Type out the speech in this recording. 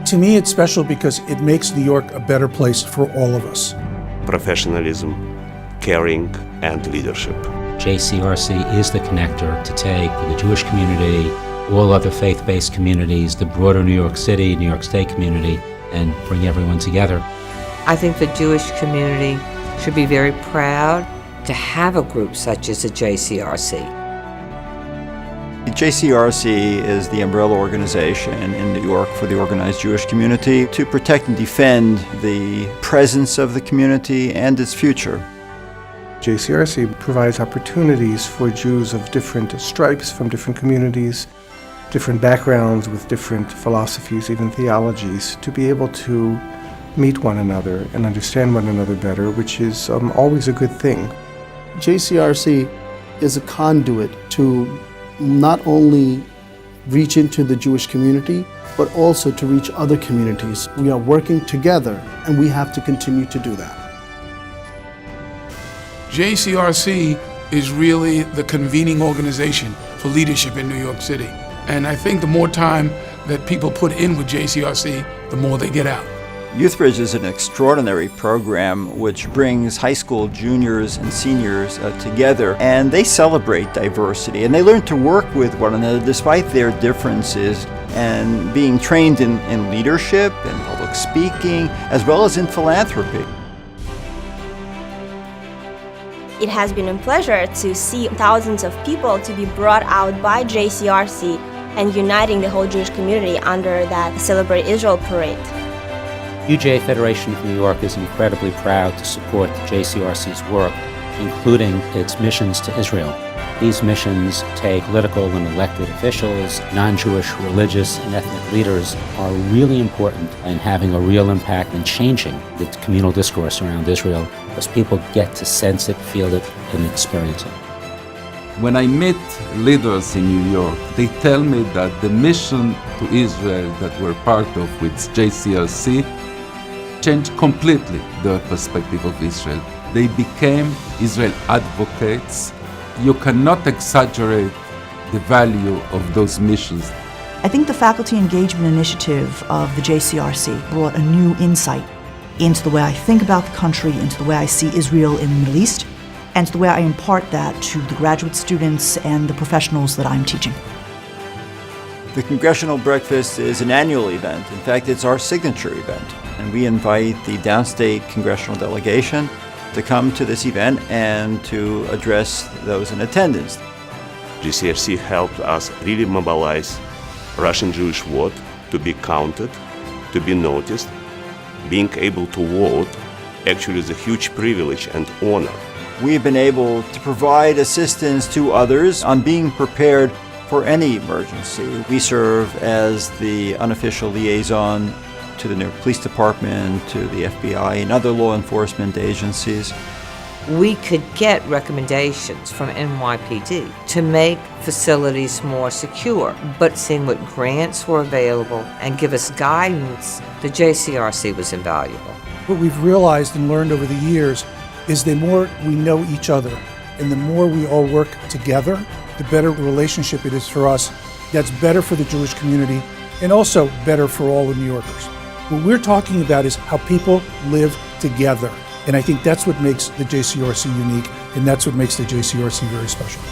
To me, it's special because it makes New York a better place for all of us. Professionalism, caring, and leadership. JCRC is the connector to take the Jewish community, all other faith-based communities, the broader New York City, New York State community, and bring everyone together. I think the Jewish community should be very proud to have a group such as the JCRC. The JCRC is the umbrella organization in New York for the organized Jewish community to protect and defend the presence of the community and its future. JCRC provides opportunities for Jews of different stripes from different communities, different backgrounds with different philosophies, even theologies, to be able to meet one another and understand one another better, which is always a good thing. JCRC is a conduit to not only reach into the Jewish community, but also to reach other communities. We are working together, and we have to continue to do that. JCRC is really the convening organization for leadership in New York City. And I think the more time that people put in with JCRC, the more they get out. YouthBridge is an extraordinary program which brings high school juniors and seniors together, and they celebrate diversity and they learn to work with one another despite their differences, and being trained in leadership and public speaking as well as in philanthropy. It has been a pleasure to see thousands of people to be brought out by JCRC and uniting the whole Jewish community under that Celebrate Israel parade. UJ Federation of New York is incredibly proud to support JCRC's work, including its missions to Israel. These missions take political and elected officials, non-Jewish religious and ethnic leaders are really important in having a real impact in changing the communal discourse around Israel, because people get to sense it, feel it, and experience it. When I meet leaders in New York, they tell me that the mission to Israel that we're part of with JCRC changed completely their perspective of Israel. They became Israel advocates. You cannot exaggerate the value of those missions. I think the faculty engagement initiative of the JCRC brought a new insight into the way I think about the country, into the way I see Israel in the Middle East, and to the way I impart that to the graduate students and the professionals that I'm teaching. The Congressional Breakfast is an annual event. In fact, it's our signature event. And we invite the downstate congressional delegation to come to this event and to address those in attendance. JCRC helped us really mobilize Russian Jewish vote to be counted, to be noticed. Being able to vote actually is a huge privilege and honor. We've been able to provide assistance to others on being prepared for any emergency. We serve as the unofficial liaison to the New York Police Department, to the FBI, and other law enforcement agencies. We could get recommendations from NYPD to make facilities more secure, but seeing what grants were available and give us guidance, the JCRC was invaluable. What we've realized and learned over the years is the more we know each other and the more we all work together, the better relationship it is for us. That's better for the Jewish community and also better for all the New Yorkers. What we're talking about is how people live together. And I think that's what makes the JCRC unique, and that's what makes the JCRC very special.